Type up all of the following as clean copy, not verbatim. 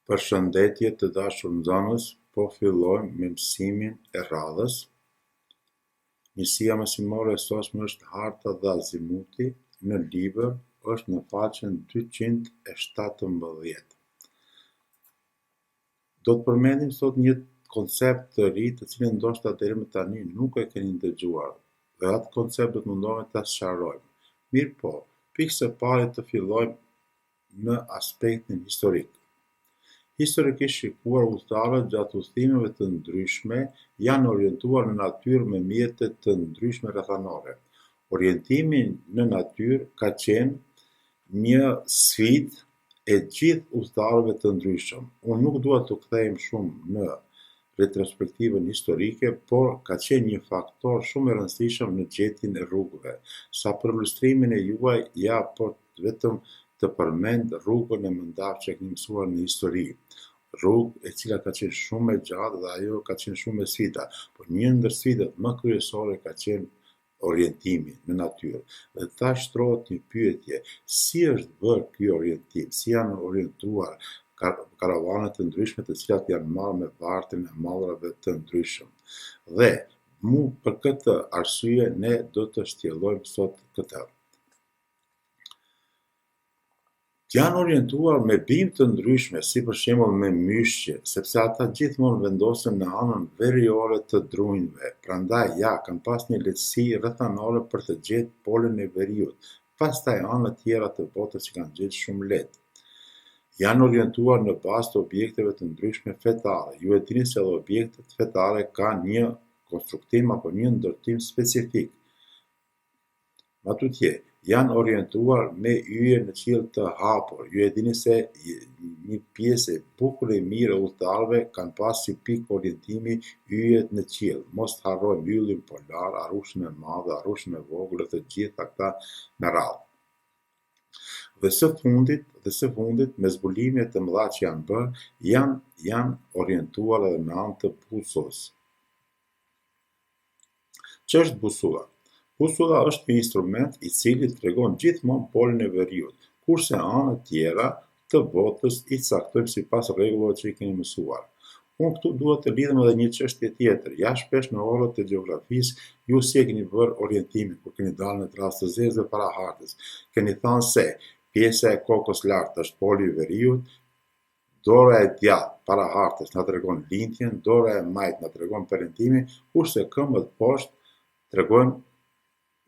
Përshëndetje të dashur nxënës, po fillojmë me mësimin e radhës. Njësia mësimore e sotme është harta dhe azimuti në libër, është në faqen 217. Do të përmendim sot një koncept të ri të cilin ndoshta deri më tani nuk e keni dëgjuar, dhe atë koncept do të mundohemi ta sqarojmë. Mirë po, pikë së pari të fillojmë në aspektin historik. Historikisht shikuar, udhëtarët gjatë udhëtimeve të ndryshme janë orientuar në natyrë me mjete të ndryshme rrethanore. Orientimi në natyrë ka qenë një sfidë e gjithë udhëtarëve të ndryshëm. Unë nuk dua të kthehem shumë në retrospektivën historike, por ka qenë një faktor shumë i rëndësishëm në gjetjen e rrugëve. Sa për ilustrimin e juaj, ja por vetëm të përmend rrugën e mëndarë që kemi mësuar në histori. Rrugë e cila ka qenë shumë e gjatë dhe ajo ka qenë shumë e sfida, por një ndër sfidat më kryesore ka qenë orientimi në natyrë. Dhe tash shtrohet një pyetje, si është bërë ky orientim, si janë orientuar karavanet të ndryshme të cilat janë marrë me vartin e mallrave të ndryshëm. Dhe për këtë arsye ne do të shtjellojmë sot këtë. Janë orientuar me bimë të ndryshme, si për shembull me myshje, sepse ata gjithmonë vendosen në anën veriore të drunjve. Prandaj kanë pas një lehtësi rrethanore për të gjetur polin e veriut, pastaj anët tjera të botës që kanë gjetur shumë lehtë. Janë orientuar në bazë të objekteve të ndryshme fetare. Ju e dini se edhe objektet fetare kanë një konstruktim apo një ndërtim specifik. Matutje, janë orientuar me yje në qiell të hapur. Ju e dini se një pjesë e bukur e mirë e udhëtarëve kanë pas si pikë orientimi yjet në qiell. Mos të harrojmë yllin polar, arushën e madhe, arushën e vogël, të gjitha këta me radhë. Dhe së fundit, me zbulimet të mëdha që janë bërë, janë orientuar edhe me anë të busullës. Ç'është busulla? Busulla është një instrument i cili tregon gjithmonë polin e veriut, kurse anët tjera të botës i caktojmë sipas rregullave që i kemi mësuar. Unë këtu duhet të lidhem edhe një çështje tjetër. Ja shpesh në orët e gjeografisë ju si e keni bërë orientimin kur keni dalë në trast të zezë para hartës. Keni thënë se pjesa e kokës lartë është poli i veriut, dora e djathtë para hartës na tregon lindjen, dora e majtë na tregon perëndimin, kurse këmbët poshtë tregojnë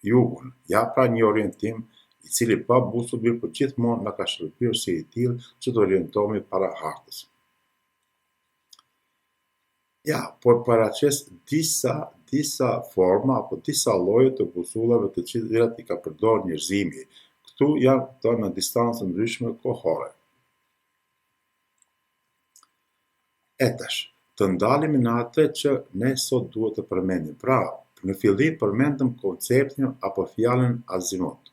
jugun. Ja pra një orientim i cili pa busull por gjithmonë na ka shërbyer si i tillë që të orientohemi para hartës. Ja, por paraqes disa forma apo disa lloje të busullave të cilat i ka përdorur njerëzimi. Këtu janë në distancë ndryshme kohore. E tash, të ndalemi në atë që ne sot duhet të përmendim. Pra, në fillim përmendëm konceptin apo fjalën azimut.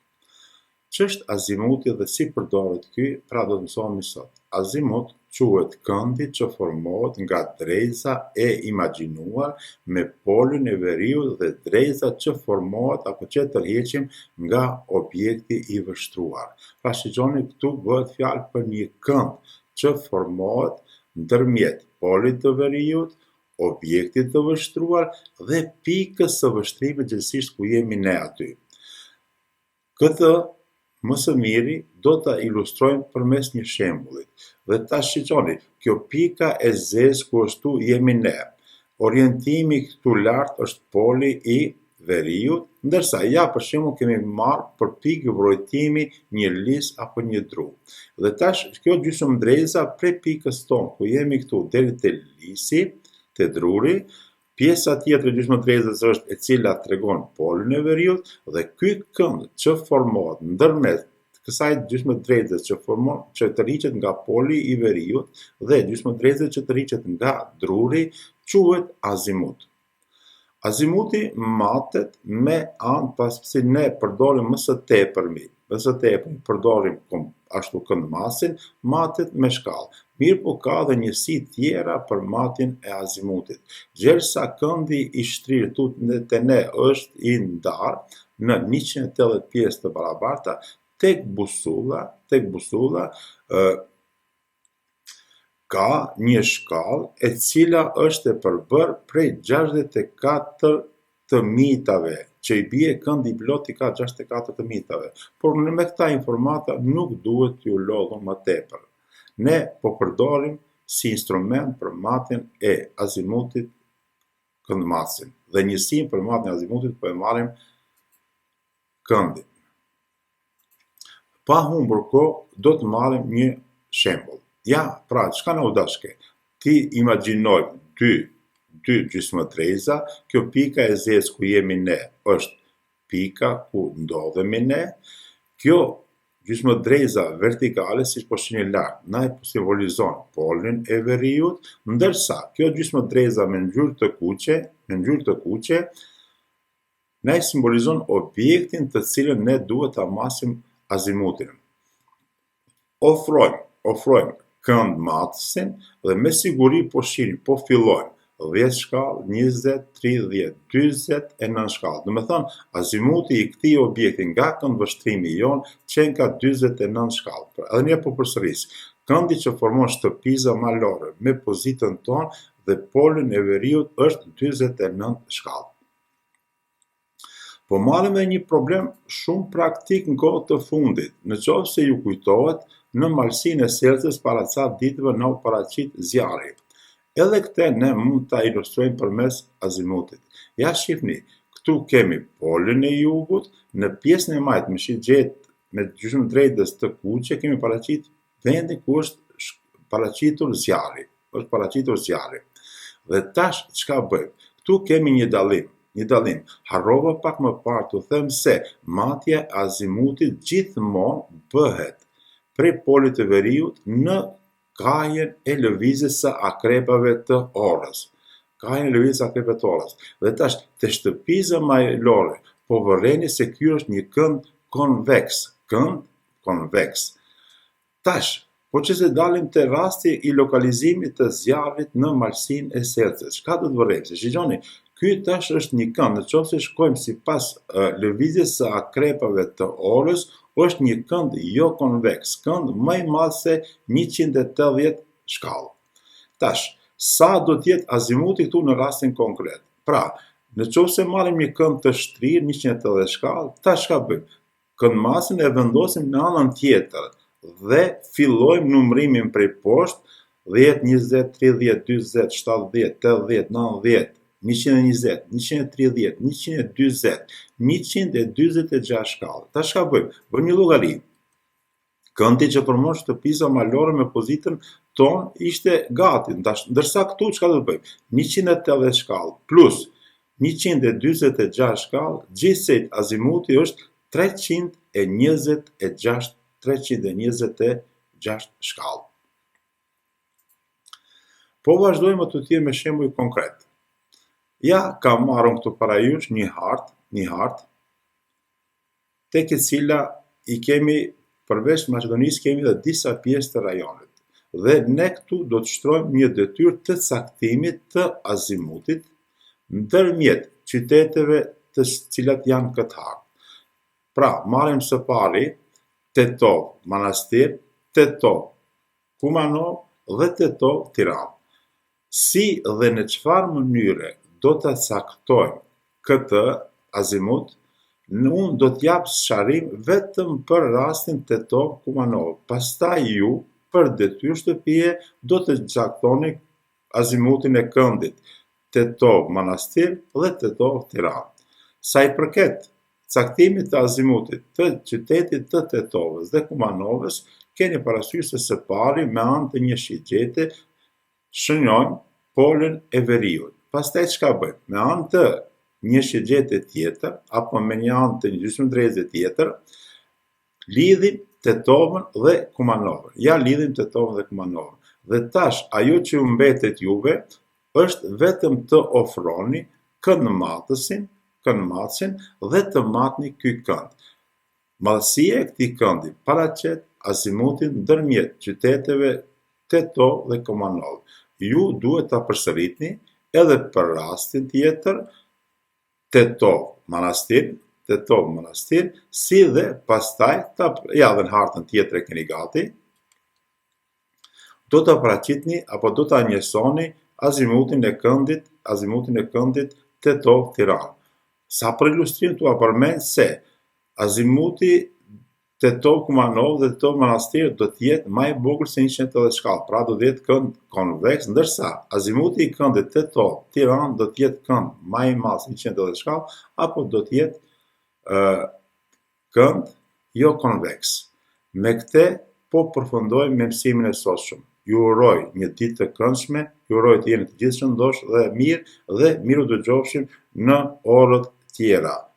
Ç'është azimuti dhe si përdoret ky? Pra do të mësojmë sot. Azimut quhet këndi që formohet nga drejza e imagjinuar me polin e veriut dhe drejza që formohet apo që tërheqim nga objekti i vështruar. Pra shigjoni, këtu bëhet fjalë për një kënd që formohet ndërmjet polit të veriut, objektit të vështruar dhe pikës së vështrimit gjithësisht ku jemi ne aty. Këtë më së miri do ta ilustrojmë përmes një shembulli. Dhe tash shigjoni, kjo pika e zezë ku ashtu jemi ne. Orientimi këtu lart është poli i veriut, ndërsa për shembull kemi marrë për pikë vrojtimi një lis apo një dru. Dhe tash kjo gjysmëdrejza prej pikës tonë ku jemi këtu deri te lisi, te druri, pjesa tjetër e gjysmëdrejzës është e cila tregon polin e veriut dhe ky kënd që formohet ndërmjet kësaj gjysmëdrejze që tërhiqet nga poli i veriut dhe gjysmëdrejze që tërhiqet nga druri quhet azimut. Azimuti matet me anë pasi ne përdorim më së tepërmi përdorim ashtu këndmasin, matet me shkallë. Mirë po ka dhe njësi tjera për matjen e azimutit. Gjersa këndi i shtrirë te ne është i ndarë në 180 pjesë të barabarta, tek busulla ka një shkallë e cila është e përbërë prej 64 të mitave, që i bie këndi plot i ka 64 të mitave, por me këta informata nuk duhet t'ju lodhun më tepër. Ne po përdorim si instrument për matjen e azimutit këndmatësin, dhe njësim për matjen e azimutit po e marrim këndin. Pa humbur kohë, do të marrim një shembull. Ja, pra, çka na u dashke? Ti imagjinojmë dy gjysmëdreza, kjo pika e zezë ku jemi ne është pika ku ndodhemi ne, kjo gjysmëdreza vertikale, siç po shihni lart, na e simbolizon polin e veriut, ndërsa kjo gjysmëdreza me ngjyrë të kuqe, na e simbolizon objektin të cilën ne duhet ta masim azimutin. Ofrojmë këndmatësin dhe me siguri po shihni, po fillojmë 10 shkallë, 20, 30, 40 e 9 shkallë. Do me thënë, azimuti i këtij objekti nga këndvështrimi jon qenë ka 49 shkallë. Edhe një po përsëris, këndi që formon shtëpiza malore me pozitën tonë dhe polin e veriut është 49 shkallë. Po marrim edhe një problem shumë praktik në kohë të fundit. Në qoftë se ju kujtohet, në malsinë e Selcës para ca ditëve na u paraqit zjarri. Edhe këtë ne mund ta ilustrojmë përmes azimutit. Ja shihni, këtu kemi polin e jugut, në pjesën e majtë me shigjet me gjysmëdrejtës të kuqe kemi paraqit vendin ku është paraqitur zjarri. Dhe tash çka bëjmë? Këtu kemi një dallim. Harrova pak më parë të them se matja e azimutit gjithmonë bëhet prej polit të veriut në kajen e lëvizjes së akrepave të orës. Dhe tash, të shtëpiza malore, po vërreni se ky është një kënd konveks. Tash, po që se dalim të rasti i lokalizimit të zjarrit në malsinë e Selcës, çka do të vërrejmë? Se shigjoni, ky tash është një kënd, në qoftë se shkojmë sipas lëvizjes së akrepave të orës, është një kënd jo konveks, kënd më i madh se 180 shkallë. Tash, sa do të jetë azimuti këtu në rastin konkret? Pra, në qoftë se marrim një kënd të shtrirë 180 shkallë, tash çka bëjmë? Këndmasën e vendosim në anën tjetër dhe fillojmë numërimin prej poshtë 10, 20, 30, 40, 70, 80, 90, 120, 130, 120, 126 shkallë. Ta çka bëjmë? Bëjmë një llogari. Këndi që formon shtëpiza malore me pozitën tonë ishte gati. Ndërsa këtu çka do të bëjmë? 180 shkallë plus 126 shkallë, gjithsej azimuti është 326 shkallë. Po vazhdojmë të tjerë me shembuj konkret. Ja, kam marrën këtu para jush një hartë, tek e cila i kemi përveç Maqedonisë kemi dhe disa pjesë të rajonit. Dhe ne këtu do të shtrojmë një detyrë të caktimit të azimutit ndërmjet qyteteve të cilat janë këtë hartë. Pra, marrim së pari Tetov, Manastir, Tetov, Kumanov dhe Tetov, Tiranë. Si dhe në çfarë mënyre do të caktojmë këtë azimut, unë do t'jap sqarim vetëm për rastin Tetov Kumanov. Pastaj ju, për detyrë shtëpie, do të caktoni azimutin e këndit Tetov Manastir dhe Tetov Tiranë. Sa i përket caktimit të azimutit të qytetit të Tetovës dhe Kumanovës, keni parasysh se së pari me anë të një shigjete shënjojmë polin e veriut. Pastaj çka bëjmë? Me anë të një shigjete tjetër, apo me një anë të një gjysmëdreze tjetër, lidhim Tetovën dhe Kumanovën. Ja lidhim Tetovën dhe Kumanovën. Dhe tash, ajo që ju mbetet juve, është vetëm të ofroni këndmatësin dhe të matni ky kënd. Madhësia e këtij këndi paraqet azimutin ndërmjet qyteteve Tetov dhe Kumanov. Ju duhet ta përsëritni edhe për rastin tjetër Tetov Manastir, si dhe pastaj ja dhe në hartën tjetër e keni gati. do të paraqitni apo do ta njësoni azimutin e këndit Tetov-Tiranë. Sa për ilustrim tua përmend se azimuti Tetov-Kumanov dhe Tetov-Manastir do të jetë më i bukur se 180 shkallë, pra do të jetë kënd konveks, ndërsa azimuti i këndit Tetov-Tiranë do të jetë kënd më i madh se 180 shkallë, apo do të jetë kënd jo konveks. Me këtë po përfundojmë me mësimin e sotshëm. Ju uroj një ditë të këndshme, ju uroj të jeni të gjithë shëndosh dhe mirë, dhe miru dëgjofshim në orët tjera.